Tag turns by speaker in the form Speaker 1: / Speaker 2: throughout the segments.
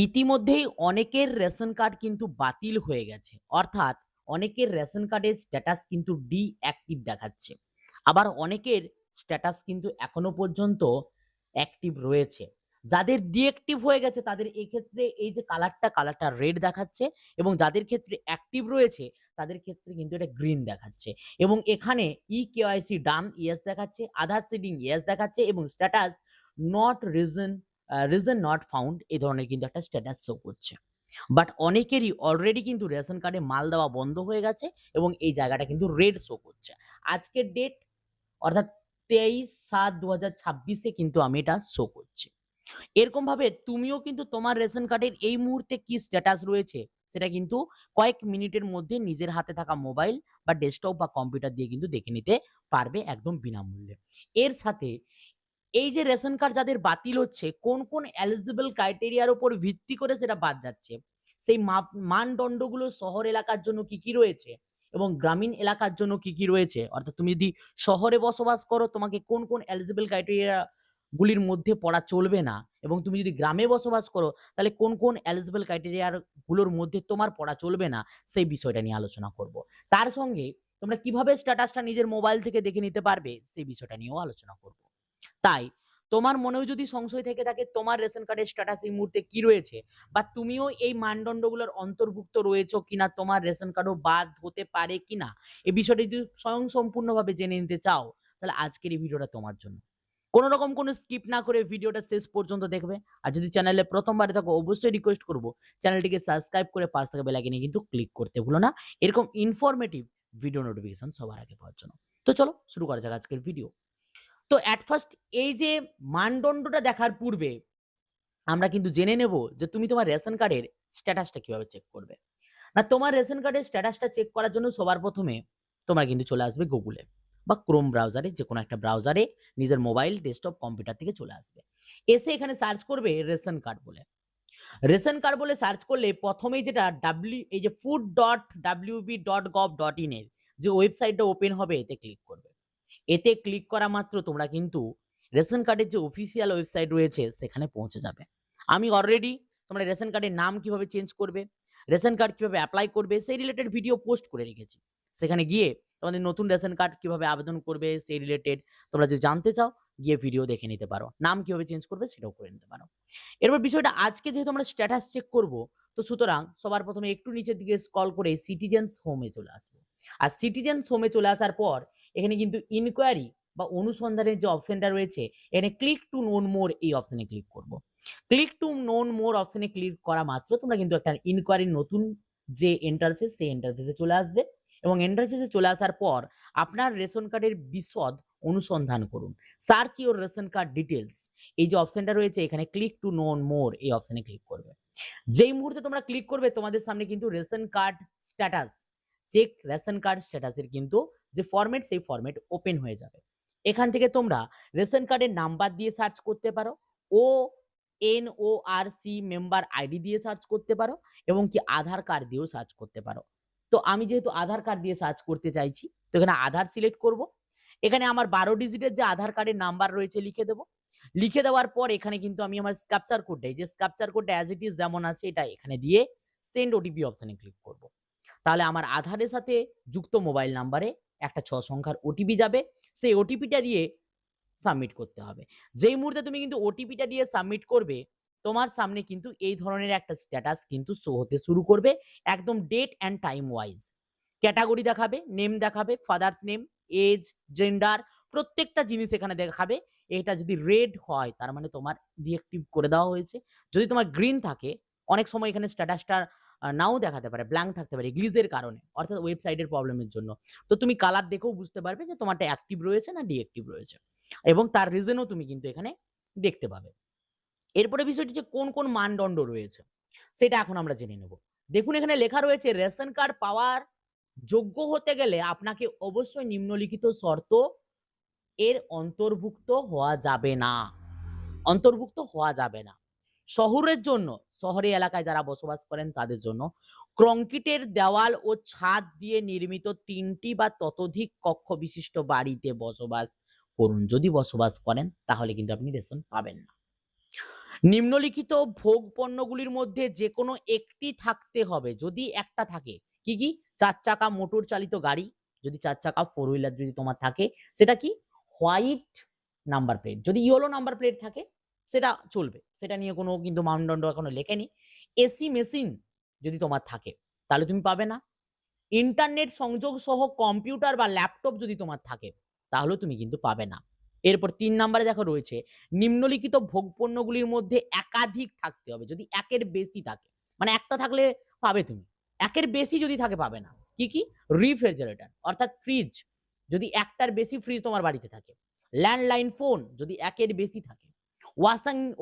Speaker 1: ইতিমধ্যেই অনেকের ration card কিন্তু বাতিল হয়ে গেছে। অর্থাৎ অনেকের রেশন কার্ডের স্ট্যাটাস কিন্তু ডিঅ্যাক্টিভ দেখাচ্ছে। আবার অনেকের স্ট্যাটাস কিন্তু এখনো পর্যন্ত অ্যাক্টিভ রয়েছে। যাদের ডিঅ্যাক্টিভ হয়ে গেছে তাদের এক্ষেত্রে এই যে কালারটা রেড দেখাচ্ছে এবং যাদের ক্ষেত্রে অ্যাক্টিভ রয়েছে তাদের ক্ষেত্রে কিন্তু এটা গ্রিন দেখাচ্ছে। এবং এখানে ইকেওয়াইসি ডান ইয়েস দেখাচ্ছে, আধার সিডিং ইয়েস দেখাচ্ছে এবং status not reason not found এই ধরনের কিন্তু একটা স্ট্যাটাস শো করছে। বাট অনেকেরই অলরেডি কিন্তু রেশন কার্ডে মাল দেওয়া বন্ধ হয়ে গেছে এবং এই জায়গাটা কিন্তু রেড শো করছে। আজকের ডেট অর্থাৎ 23/7/2026 এ কিন্তু আমি এটা শো করছি। এরকমভাবে তুমিও কিন্তু তোমার রেশন কার্ডের এই মুহূর্তে কি স্ট্যাটাস রয়েছে সেটা কিন্তু কয়েক মিনিটের মধ্যে নিজের হাতে থাকা মোবাইল বা ডেস্কটপ বা কম্পিউটার দিয়ে কিন্তু দেখে নিতে পারবে একদম বিনামূল্যে। এর সাথে এই যে রেশন কার্ড যাদের বাতিল হচ্ছে, কোন এলিজিবল ক্রাইটেরিয়ার উপর ভিত্তি করে সেটা বাদ যাচ্ছে, সেই মানদণ্ডগুলো শহর এলাকার জন্য কি রয়েছে এবং গ্রামীণ এলাকার জন্য কি রয়েছে। অর্থাৎ তুমি যদি শহরে বসবাস করো তোমাকে কোন এলিজিবল ক্রাইটেরিয়া গুলির মধ্যে পড়া চলবে না এবং তুমি যদি গ্রামে বসবাস করো তাহলে কোন এলিজিবল ক্রাইটেরিয়ার গুলোর মধ্যে তোমার পড়া চলবে না, সেই বিষয়টা নিয়ে আলোচনা করব। তার সঙ্গে তোমরা কিভাবে স্ট্যাটাসটা নিজের মোবাইল থেকে দেখে নিতে পারবে সেই বিষয়টা নিয়েও আলোচনা করব। তাই তোমার মনেও যদি সংশয় থেকে থাকে তোমার রেশন কার্ডের স্ট্যাটাস এই মুহূর্তে কি রয়েছে বা তুমিও এই মানদণ্ডগুলোর অন্তর্ভুক্ত রয়েছো কিনা, তোমার রেশন কার্ডও বাদ হতে পারে কিনা, এই বিষয়টা যদি স্বয়ংসম্পূর্ণভাবে জেনে নিতে চাও তাহলে আজকের এই ভিডিওটা তোমার জন্য। কোনো রকম কোনো স্কিপ না করে ভিডিওটা শেষ পর্যন্ত দেখবে। আর যদি চ্যানেলে প্রথমবারে থাকো অবশ্যই রিকোয়েস্ট করব চ্যানেলটিকে সাবস্ক্রাইব করে পাশ থাকা বেল আইকনে কিন্তু ক্লিক করতে ভুলো না, এরকম ইনফরমেটিভ ভিডিও নোটিফিকেশন সবার আগে পাওয়ার জন্য। তো চলো শুরু করা যাক আজকের ভিডিও। তো এট ফার্স্ট এই যে মানদণ্ডটা দেখার পূর্বে আমরা কিন্তু জেনে নেব যে তুমি তোমার রেশন কার্ডের স্ট্যাটাসটা কিভাবে চেক করবে। না, তোমার রেশন কার্ডের স্ট্যাটাসটা চেক করার জন্য সবার প্রথমে তোমরা কিন্তু চলে আসবে গুগলে বা ক্রোম ব্রাউজারে, যে কোনো একটা ব্রাউজারে নিজের মোবাইল ডেস্কটপ কম্পিউটার থেকে চলে আসবে। এসে এখানে সার্চ করবে রেশন কার্ড বলে। রেশন কার্ড বলে সার্চ করলে প্রথমেই যেটা এই যে food.wb.gov.in এর যে ওয়েবসাইটটা ওপেন হবে এতে ক্লিক করবে। এতে ক্লিক করা মাত্র তোমরা কিন্তু রেশন কার্ডের যে অফিসিয়াল ওয়েবসাইট রয়েছে সেখানে পৌঁছে যাবে। আমি অলরেডি তোমরা রেশন কার্ডের নাম কিভাবে চেঞ্জ করবে, রেশন কার্ড কিভাবে অ্যাপ্লাই করবে সেই রিলেটেড ভিডিও পোস্ট করে রেখেছি। সেখানে গিয়ে তোমাদের নতুন রেশন কার্ড কিভাবে আবেদন করবে সেই রিলেটেড তোমরা যদি জানতে চাও গিয়ে ভিডিও দেখে নিতে পারো। নাম কিভাবে চেঞ্জ করবে সেটাও করে নিতে পারো। এরপর বিষয়টা আজকে যেহেতু আমরা স্ট্যাটাস চেক করব, তো সুতরাং সবার প্রথমে একটু নিচের দিকে স্ক্রল করে সিটিজেন্স হোমে চলে আসবো। আর সিটিজেন্স হোমে চলে আসার পর এখানে কিন্তু ইনকোয়ারি বা অনুসন্ধানের যে অপশনটা রয়েছে এখানে ক্লিক টু নোন মোর এই অপশনে ক্লিক করব। ক্লিক টু নোন মোর অপশনে ক্লিক করা মাত্র তোমরা কিন্তু একটা ইনকোয়ারির নতুন যে ইন্টারফেস সেই ইন্টারফেসে চলে আসবে এবং ইন্টারফেসে চলে আসার পর আপনার রেশন কার্ডের বিশদ অনুসন্ধান করুন। Search your ration card details এই যে অপশনটা রয়েছে এখানে ক্লিক টু নোন মোর এই অপশনে ক্লিক করবে। যেই মুহূর্তে তোমরা ক্লিক করবে তোমাদের সামনে কিন্তু ration card status check ration card স্ট্যাটাসের কিন্তু যে ফরম্যাট সেই ফরম্যাট ওপেন হয়ে যাবে। এখান থেকে তোমরা রেশন কার্ডের নাম্বার দিয়ে সার্চ করতে পারো, ও এনওআরসি মেম্বার আইডি দিয়ে সার্চ করতে পারো এবং কি আধার কার্ড দিয়েও সার্চ করতে পারো। তো আমি যেহেতু আধার কার্ড দিয়ে সার্চ করতে চাইছি তো এখানে আধার সিলেক্ট করব। এখানে আমার 12 ডিজিটের যে আধার কার্ডের নাম্বার রয়েছে লিখে দেবো। লিখে দেওয়ার পর এখানে কিন্তু আমি আমার ক্যাপচার কোডটা, এই যে ক্যাপচার কোডটা অ্যাজ ইট ইজ যেমন আছে এটা এখানে দিয়ে সেন্ড ওটিপি অপশনে ক্লিক করব। তাহলে আমার আধারের সাথে যুক্ত মোবাইল নাম্বারে একটা 6 সংখ্যার ওটিপি যাবে। সেই ওটিপিটা দিয়ে সাবমিট করতে হবে। যেই মুহূর্তে তুমি কিন্তু ওটিপিটা দিয়ে সাবমিট করবে তোমার সামনে কিন্তু এই ধরনের একটা স্ট্যাটাস কিন্তু শো হতে শুরু করবে, একদম date and time wise. Category দেখাবে, নেম দেখাবে, ফাদার্স নেম, এজ, জেন্ডার, প্রত্যেকটা জিনিস এখানে দেখাবে। এটা যদি রেড হয় তার মানে তোমার ডিঅ্যাক্টিভ করে দেওয়া হয়েছে। যদি তোমার গ্রিন থাকে, অনেক সময় এখানে স্ট্যাটাসটা নাও দেখাতে পারে, ব্ল্যাঙ্ক থাকতে পারে গ্লিজের কারণে অর্থাৎ ওয়েবসাইটের প্রবলেমের জন্য। তো তুমি কালার দেখেও বুঝতে পারবে যে তোমারটা অ্যাক্টিভ রয়েছে না ডিঅ্যাক্টিভ রয়েছে এবং তার রিজনও তুমি কিন্তু এখানে দেখতে পাবে। এরপরে বিষয়টি যে কোন মানদণ্ড রয়েছে সেটা এখন আমরা জেনে নেব। দেখুন এখানে লেখা রয়েছে রেশন কার্ড পাওয়ার যোগ্য হতে গেলে আপনাকে অবশ্যই নিম্নলিখিত শর্ত এর অন্তর্ভুক্ত হওয়া যাবে না। অন্তর্ভুক্ত হওয়া যাবে না। শহরের জন্য, শহরি এলাকায় যারা বসবাস করেন তাদের জন্য কংক্রিটের দেওয়াল ও ছাদ দিয়ে নির্মিত ৩টি বা ততোধিক কক্ষ বিশিষ্ট বাড়িতে বসবাস করুন। যদি বসবাস করেন তাহলে কিন্তু আপনি রেশন পাবেন না। নিম্নলিখিত ভোগ পণ্যগুলির মধ্যে যেকোনো একটি থাকতে হবে। যদি একটা থাকে, কি কি? ৪ চাকা মোটর চালিত গাড়ি, যদি ৪ চাকা ফোর হুইলার যদি তোমার থাকে, সেটা কি? White number plate. যদি ইয়েলো নাম্বার প্লেট থাকে সেটা চলবে, সেটা নিয়ে কোনো কিন্তু মানদণ্ড এখনো লেখেনি। এসি মেশিন যদি তোমার থাকে তাহলে তুমি পাবে না। ইন্টারনেট সংযোগ সহ কম্পিউটার বা ল্যাপটপ যদি তোমার থাকে তাহলে তুমি কিন্তু পাবে না। এরপর ৩ নাম্বারে দেখো রয়েছে নিম্নলিখিত ভোগপণ্যগুলির মধ্যে একাধিক থাকতে হবে। যদি একের বেশি থাকে, মানে একটা থাকলে পাবে তুমি, একের বেশি যদি থাকে পাবে না। কি কি? রেফ্রিজারেটর অর্থাৎ ফ্রিজ, যদি একটার বেশি ফ্রিজ তোমার বাড়িতে থাকে। ল্যান্ডলাইন ফোন যদি একের বেশি থাকে।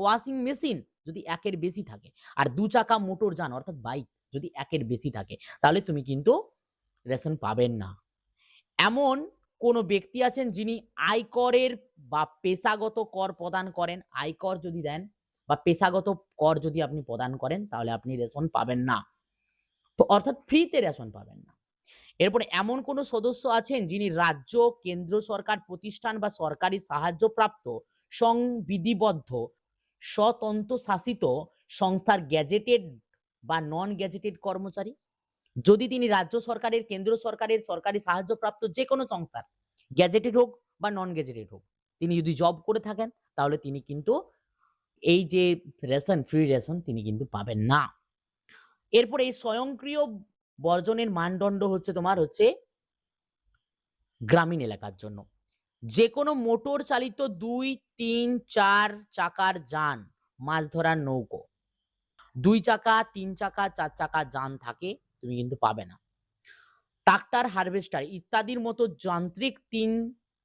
Speaker 1: ওয়াশিং মেশিন যদি একের বেশি থাকে। আর ২ চাকা মোটর যান অর্থাৎ বাইক যদি একের বেশি থাকে তাহলে তুমি কিন্তু রেশন পাবেন না। এমন কোন ব্যক্তি আছেন যিনি আয়করের বা পেশাগত কর প্রদান করেন? আয়কর যদি দেন বা পেশাগত কর যদি আপনি প্রদান করেন তাহলে আপনি রেশন পাবেন না। তো অর্থাৎ ফ্রিতে রেশন পাবেন না। এরপরে এমন কোন সদস্য আছেন যিনি রাজ্য, কেন্দ্র সরকার প্রতিষ্ঠান বা সরকারি সাহায্যপ্রাপ্ত সংবিধিবদ্ধ স্বতন্ত্রশাসিত সংস্থার গেজেটেড বা নন গেজেটেড কর্মচারী? যদি তিনি রাজ্য সরকারের, কেন্দ্র সরকারের, সরকারি সাহায্যপ্রাপ্ত যেকোনো সংস্থার গ্যাজেটেড হোক বা নন গ্যাজেটেড হোক, তিনি যদি জব করে থাকেন তাহলে তিনি কিন্তু এই যে রেশন, ফ্রি রেশন তিনি কিন্তু পাবেন না। এরপরে এই স্বয়ংক্রিয় বর্জনের মানদণ্ড হচ্ছে তোমার হচ্ছে গ্রামীণ এলাকার জন্য। যেকোনো মোটর চালিত ২, ৩, ৪ চাকার যান, মাছ ধরার নৌকো, ২ চাকা, ৩ চাকা, ৪ চাকা যান থাকে তুমি কিন্তু পাবে না। ট্রাক্টর, হারভেস্টার ইত্যাদির মতো যান্ত্রিক ৩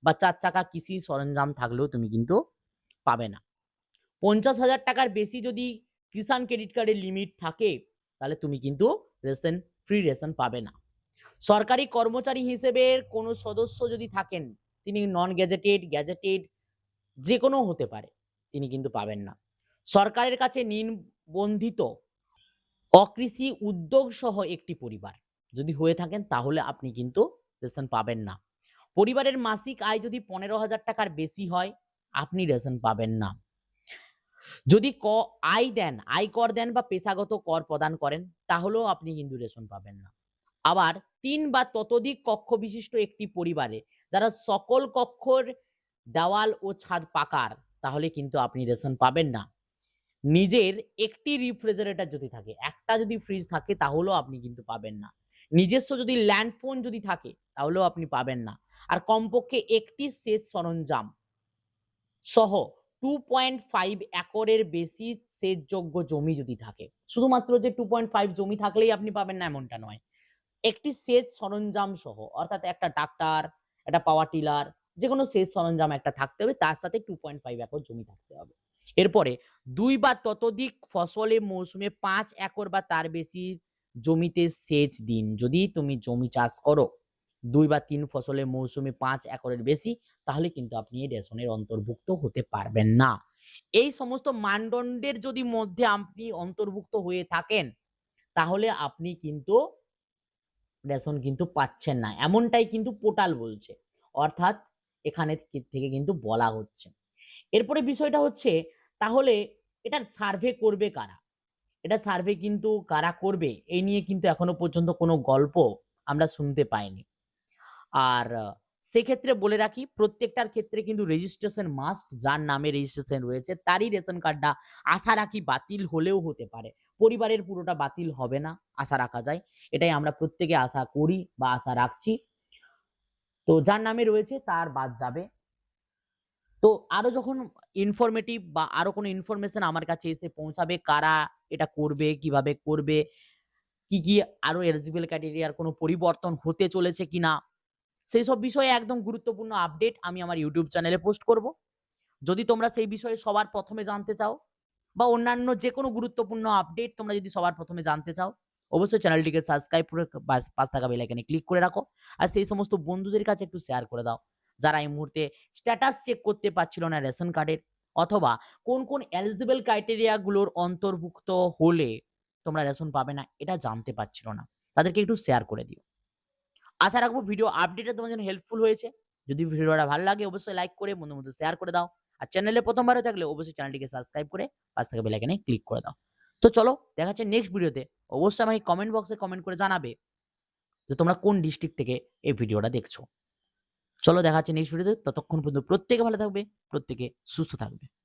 Speaker 1: বা ৪ চাকা কৃষি সরঞ্জাম থাকলেও তুমি কিন্তু পাবে না। ৫০,০০০ টাকার বেশি যদি কিষাণ ক্রেডিট কার্ডের লিমিট থাকে তাহলে তুমি কিন্তু রেশন, ফ্রি রেশন পাবে না। সরকারি কর্মচারী হিসেবে কোনো সদস্য যদি থাকেন, তিনি নন গ্যাজেটেড, গ্যাজেটেড যেকোনো হতে পারে, তিনি কিন্তু পাবেন না। সরকারের কাছে নিবন্ধিত অকৃষি উদ্যোগ সহ একটি পরিবার যদি হয়ে থাকেন তাহলে আপনি কিন্তু রেশন পাবেন না। পরিবারের মাসিক আয় যদি ১৫,০০০ টাকার বেশি হয় আপনি রেশন পাবেন না। যদি আয় দেন, আয়কর দেন বা পেশাগত কর প্রদান করেন তাহলেও আপনি কিন্তু রেশন পাবেন না। আবার ৩ বা ততোধিক কক্ষ বিশিষ্ট একটি পরিবারে যারা সকল কক্ষর দেওয়াল ও ছাদ পাকার তাহলে কিন্তু আপনি রেশন পাবেন না। নিজের একটি রেফ্রিজারেটর যদি থাকে, একটা যদি ফ্রিজ থাকে তাহলেও আপনি কিন্তু পাবেন না। নিজস্ব যদি ল্যান্ড ফোন যদি থাকে তাহলেও আপনি পাবেন না। আর কমপক্ষে একটি সেচ সরঞ্জাম সহ 2.5 একরের বেশি সেচযোগ্য জমি যদি থাকে। শুধুমাত্র যে 2.5 জমি থাকলেই আপনি পাবেন না এমনটা নয়। একটি সেচ সরঞ্জাম সহ অর্থাৎ একটা ট্রাক্টর, একটা পাওয়ার টিলার যেকোনো সেচ সরঞ্জাম একটা থাকতে হবে, তার সাথে 2.5 একর জমি থাকতে হবে। এরপরে ২ বা ততোধিক ফসলের মৌসুমে ৫ একর বা তার বেশি জমিতে সেচ দিন। যদি তুমি জমি চাষ করো ২ বা ৩ ফসলের মৌসুমে ৫ একরের বেশি তাহলে কিন্তু আপনি এই রেশনের অন্তর্ভুক্ত হতে পারবেন না। এই সমস্ত মানদণ্ডের যদি মধ্যে আপনি অন্তর্ভুক্ত হয়ে থাকেন তাহলে আপনি কিন্তু রেশন কিন্তু পাচ্ছেন না, এমনটাই কিন্তু পোর্টাল বলছে, অর্থাৎ এখানে থেকে কিন্তু বলা হচ্ছে। এরপরে বিষয়টা হচ্ছে তাহলে এটা সার্ভে করবে কারা? এটা সার্ভে কিন্তু কারা করবে এই নিয়ে কিন্তু এখনো পর্যন্ত কোনো গল্প আমরা শুনতে পাইনি। আর সেক্ষেত্রে বলে রাখি প্রত্যেকটার ক্ষেত্রে কিন্তু রেজিস্ট্রেশন মাস্ট, যার নামে রেজিস্ট্রেশন রয়েছে তারই রেশন কার্ডটা আশা রাখি বাতিল হলেও হতে পারে। পরিবারের পুরোটা বাতিল হবে না, আশা রাখা যায়। এটাই আমরা প্রত্যেকে আশা করি বা আশা রাখছি। তো যার নামে রয়েছে তার বাদ যাবে। তো আরো যখন ইনফরমেটিভ বা আরো কোনো ইনফরমেশন আমার কাছে এসে পৌঁছাবে, কারা এটা করবে, কিভাবে করবে, কি, কি আরো এলিজিবল ক্রাইটেরিয়ার কোনো পরিবর্তন হতে চলেছে কিনা, সেইসব বিষয়ে একদম গুরুত্বপূর্ণ আপডেট আমি আমার ইউটিউব চ্যানেলে পোস্ট করব। যদি তোমরা সেই বিষয়ে সবার প্রথমে জানতে চাও বা অন্যান্য যেকোনো গুরুত্বপূর্ণ আপডেট তোমরা যদি সবার প্রথমে জানতে চাও, অবশ্যই চ্যানেলটিকে সাবস্ক্রাইব করে পাশে থাকা বেল আইকনে ক্লিক করে রাখো। আর সেই সমস্ত বন্ধুদের কাছে একটু শেয়ার করে দাও যারা এই মুহূর্তে স্ট্যাটাস চেক করতে পারছিল না রেশন কার্ডের, অথবা কোন কোন এলিজিবল ক্রাইটেরিয়া গুলোর অন্তর্ভুক্ত হলে তোমরা রেশন পাবে না এটা জানতে পারছিল না, তাদেরকে একটু শেয়ার করে দিও। আশা রাখবো ভিডিও আপডেটটা তোমার জন্য হেল্পফুল হয়েছে। যদি ভিডিওটা ভালো লাগে অবশ্যই লাইক করে বন্ধুদের মধ্যে শেয়ার করে দাও। আর চ্যানেলে প্রথমবার হয়ে থাকলে অবশ্যই চ্যানেলটিকে সাবস্ক্রাইব করে পাশ থেকে বেল আইকনে ক্লিক করে দাও। তো চলো দেখা হচ্ছে নেক্সট ভিডিওতে। অবশ্যই আমাকে কমেন্ট বক্সে কমেন্ট করে জানাবে যে তোমরা কোন ডিস্ট্রিক্ট থেকে এই ভিডিওটা দেখছো। চলো দেখা হচ্ছে নেক্সট ভিডিওতে। ততক্ষণ পর্যন্ত প্রত্যেকে ভালো থাকবে, প্রত্যেকে সুস্থ থাকবে।